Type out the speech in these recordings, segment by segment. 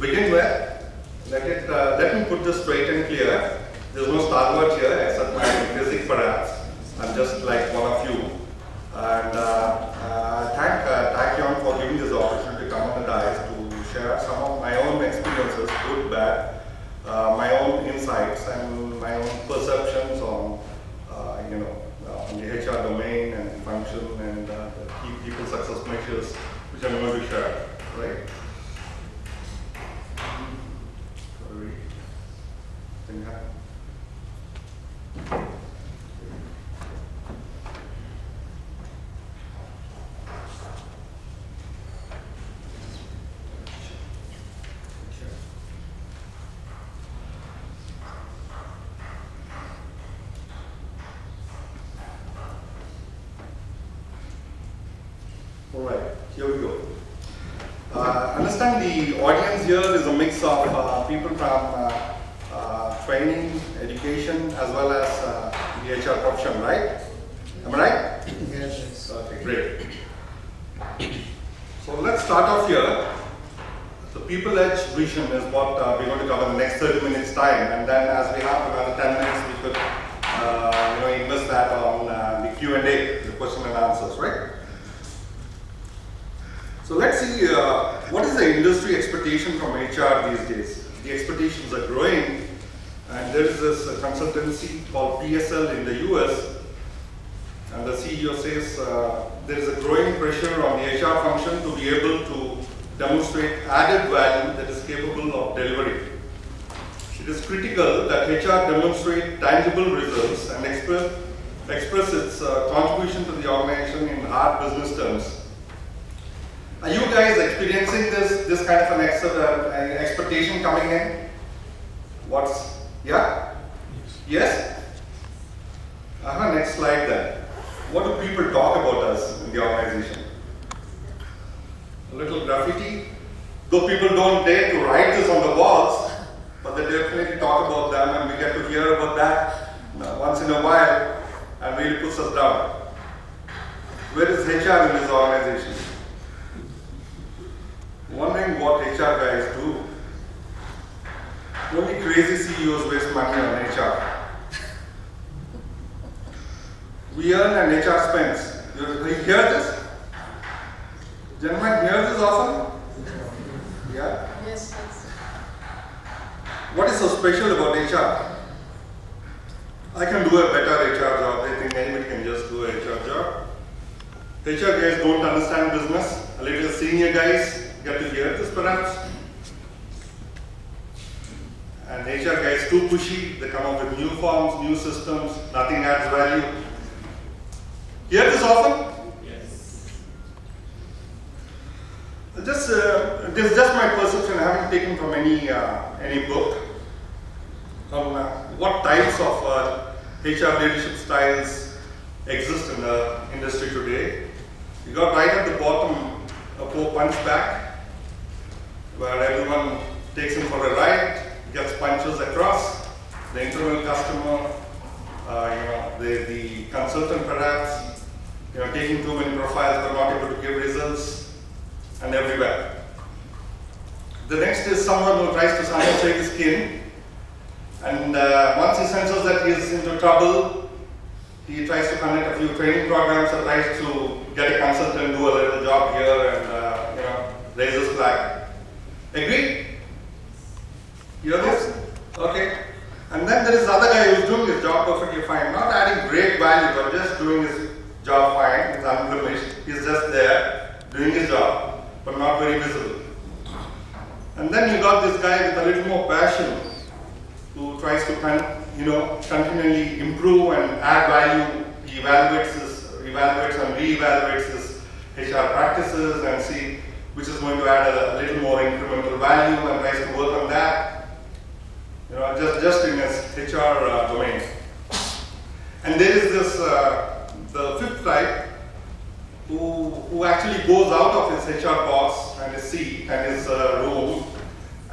begin with, let me put this straight and clear. There's no stalwart here except my physics perhaps. I'm just like one of you. And thank Tachyon for giving this opportunity to come on the dais to share some of my own experiences, good, bad, my own insights and my own perceptions on, on the HR domain and function and the key people success measures, which I'm going to share, right? Sorry. All right, here we go. Understand the audience here is a mix of people from training, education, as well as the HR profession, right? Am I right? Yes. Okay, great. So let's start off here. The People Edge vision is what we're going to cover in the next 30 minutes time, and then as we have another 10 minutes, we could invest that on the Q&A, the question and answers, right? So let's see, what is the industry expectation from HR these days? The expectations are growing, and there is this consultancy called PSL in the US, and the CEO says there is a growing pressure on the HR function to be able to demonstrate added value that is capable of delivery. It is critical that HR demonstrate tangible results and express its contribution to the organization in hard business terms. Are you guys experiencing this kind of an expectation coming in? Yeah? Yes? Next slide then. What do people talk about us in the organization? A little graffiti. Though people don't dare to write this on the walls, but they definitely talk about them, and we get to hear about that once in a while, and really puts us down. Where is HR in this organization? Wondering what HR guys do. Only crazy CEOs waste money on HR. We earn and HR spends. You hear this? Gentlemen, hear this often? Yeah? Yes. What is so special about HR? I can do a better HR job. I think anybody can just do a HR job. HR guys don't understand business. A little senior guys get to hear this perhaps. And HR guys too pushy. They come up with new forms, new systems. Nothing adds value. Hear this often? Yes. This is just my perception. I haven't taken from any book on what types of HR leadership styles exist in the industry today. You got right at the bottom a punch back, where everyone takes him for a ride, gets punches across. The internal customer, the consultant perhaps, taking too many profiles but not able to give results, and everywhere. The next is someone who tries to shake his skin, and once he senses that he is into trouble, he tries to conduct a few training programs or tries to get a consultant, do a little job here, and raise his flag. Agree? You hear this? Okay. And then there is the other guy who's doing his job perfectly fine, not adding great value, but just doing his job fine. He's unblemished. He's just there doing his job, but not very visible. And then you got this guy with a little more passion, who tries to continually improve and add value. He evaluates and re-evaluates his HR practices and see which is going to add a little more incremental value and tries to work on that. Just in his HR domain. And there is this the fifth type who actually goes out of his HR box and his seat and his room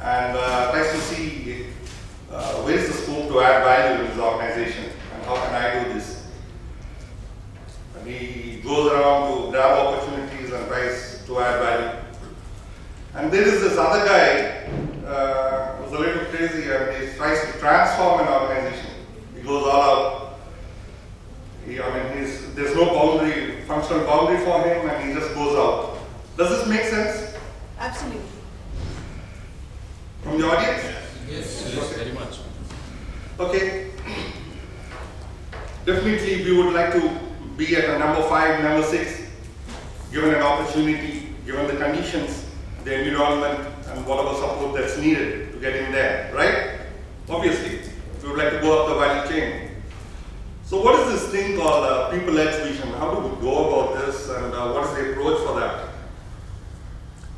and tries to see where is the scope to add value in his organization and how can I do this. And he goes around to grab opportunities and tries to add value. And there is this other guy transform an organization. He goes all out. There's no boundary, functional boundary for him, and he just goes out. Does this make sense? Absolutely. From the audience? Yes, very much. Okay. Definitely we would like to be at a number 5, number 6, given an opportunity, given the conditions, the environment, and whatever support that's needed to get in there, right? Obviously, we would like to go up the value chain. So what is this thing called people-led vision? How do we go about this, and what is the approach for that?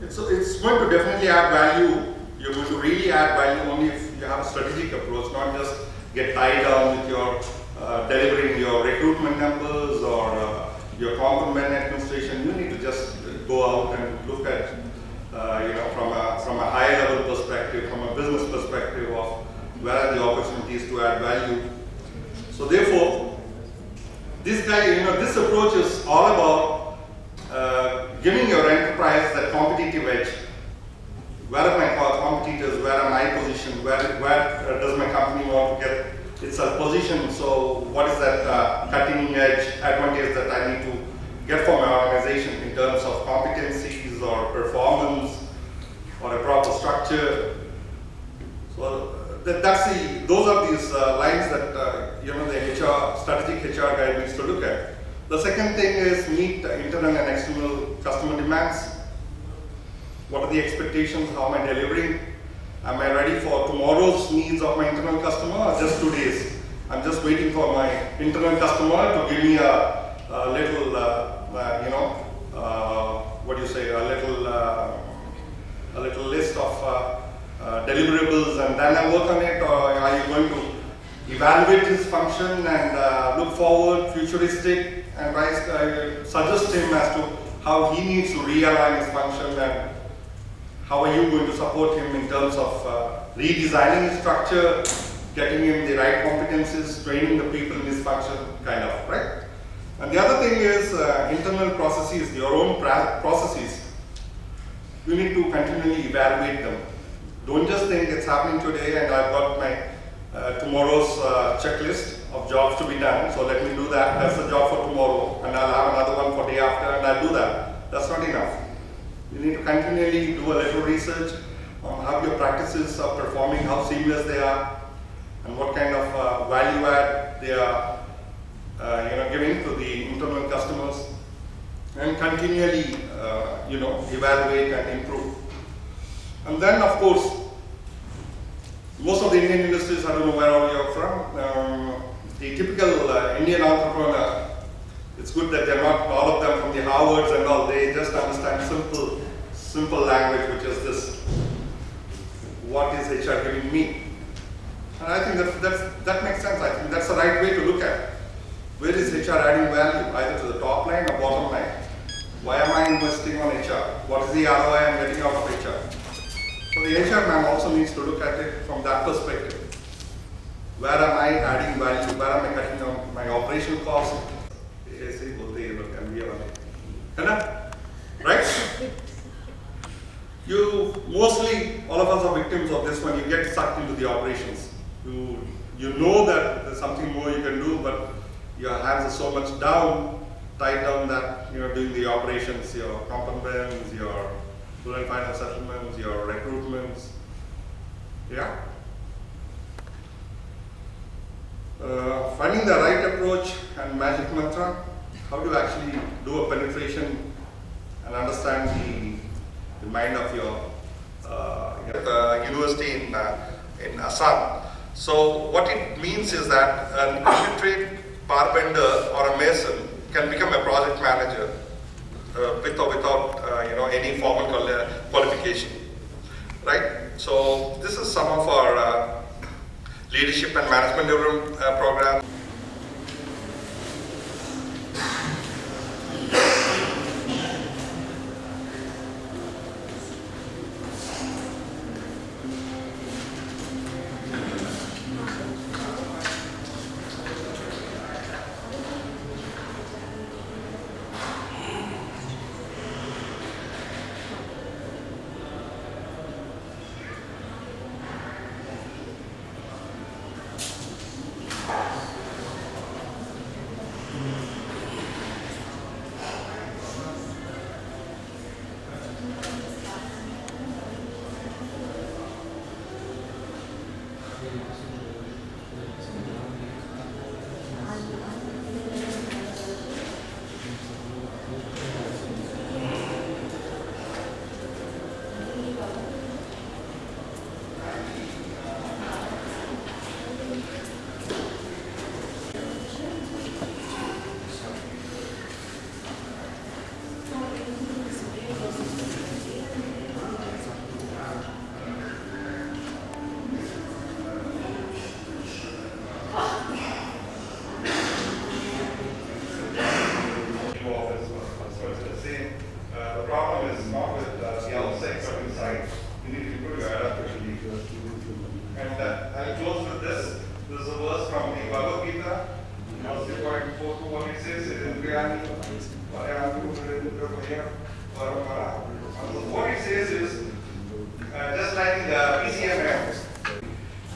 It's going to definitely add value. You're going to really add value only if you have a strategic approach, not just get tied down with your delivering your recruitment numbers or your complement administration. You need to just go out and look at, from a higher level perspective, from a business perspective of where are the opportunities to add value. So therefore, this approach is all about giving your enterprise that competitive edge. Where are my competitors? Where am I positioned? Where does my company want to get itself positioned? So what is that cutting edge advantage that I need to get for my organization in terms of competencies or performance or a proper structure? So those are these lines that the strategic HR guy needs to look at. The second thing is meet internal and external customer demands. What are the expectations? How am I delivering? Am I ready for tomorrow's needs of my internal customer or just today's? I'm just waiting for my internal customer to give me a little, a little list of deliverables, and then I work on it, or are you going to evaluate his function and look forward, futuristic, and suggest him as to how he needs to realign his function, and how are you going to support him in terms of redesigning his structure, getting him the right competencies, training the people in his function, kind of, right? And the other thing is internal processes, your own processes. You need to continually evaluate them. Don't just think it's happening today and I've got my tomorrow's checklist of jobs to be done, so let me do that. That's the job for tomorrow, and I'll have another one for day after, and I'll do that. That's not enough. You need to continually do a little research on how your practices are performing, how seamless they are, and what kind of value add they are giving to the internal customers, and continually evaluate and improve. And then, of course, most of the Indian industries, I don't know where all you're from, the typical Indian entrepreneur, it's good that they're not all of them from the Harvards and all. They just understand simple language, which is this: what is HR giving me? And I think that makes sense. I think that's the right way to look at it. Where is HR adding value, either to the top line or bottom line? Why am I investing on HR? What is the ROI I'm getting out of HR? So the HR man also needs to look at it from that perspective. Where am I adding value? Where am I cutting down my operational costs? Right? Mostly, all of us are victims of this when you get sucked into the operations. You know that there's something more you can do, but your hands are so much tied down that you're doing the operations, your compliments, your full and final settlements, your recruitments. Yeah? Finding the right approach and magic mantra. How do you actually do a penetration and understand the mind of your university in Assam? So what it means is that an illiterate barbender or a mason can become a project manager with or without any formal qualification, right? So this is some of our leadership and management development programs.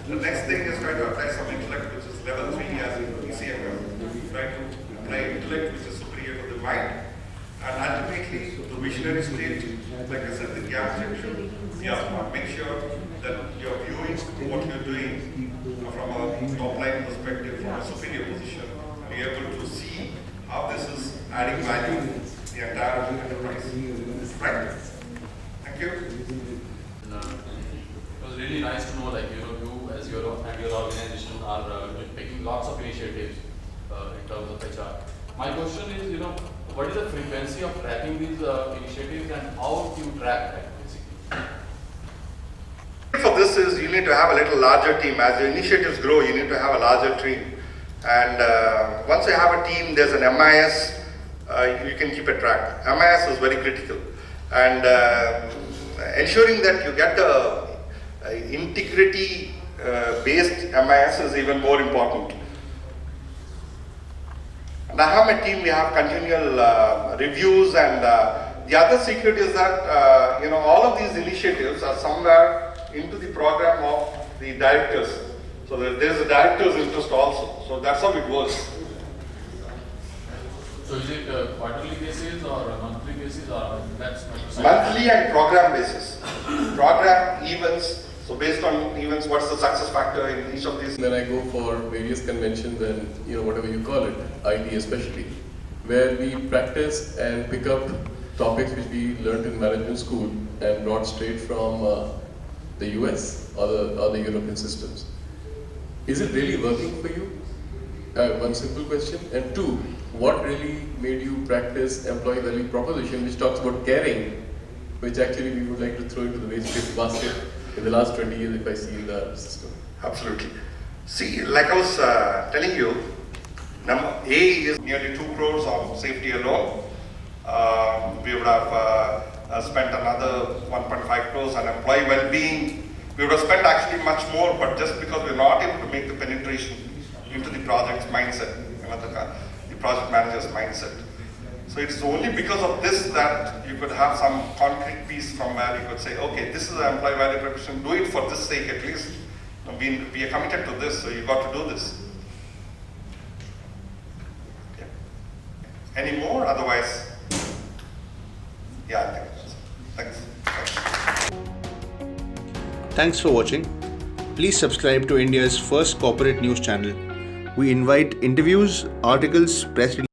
The next thing is try to apply some intellect, which is level 3 as in ECMM. Try to apply intellect, which is superior to the mind. And ultimately, the visionary state, like I said, the gap junction, make sure that you're viewing what you're doing from a top-line perspective, from a superior position, and you're able to see how this is adding value to the entire enterprise. Right? Thank you. It was really nice to know, like, you as your organization are taking lots of initiatives in terms of HR. My question is, what is the frequency of tracking these initiatives and how do you track that, basically? For this is you need to have a little larger team. As your initiatives grow, you need to have a larger team. And once you have a team, there's an MIS, you can keep a track. MIS is very critical. And ensuring that you get the integrity based MIS is even more important. And I have my team, we have continual reviews, and the other secret is that all of these initiatives are somewhere into the program of the directors. So there's a director's interest also. So that's how it works. So is it quarterly basis or a monthly basis, or that's Monthly and program basis. Program, events. So based on events, what's the success factor in each of these? Then I go for various conventions and whatever you call it, IT especially, where we practice and pick up topics which we learned in management school and brought straight from the US or the European systems. Is it really working for you? One simple question. And two, what really made you practice employee value proposition, which talks about caring, which actually we would like to throw into the waste basket in the last 20 years if I see in the system? Absolutely. See, like I was telling you, number A is nearly 2 crores on safety alone. We would have spent another 1.5 crores on employee well-being. We would have spent actually much more, but just because we're not able to make the penetration into the project's mindset, the project manager's mindset. So it's only because of this that you could have some concrete piece from where you could say, okay, this is an employee value proposition, do it for this sake at least. We are committed to this, so you got to do this. Yeah. Any more? Otherwise, yeah, I think thanks. Thanks for watching. Please subscribe to India's first corporate news channel. We invite interviews, articles, press releases,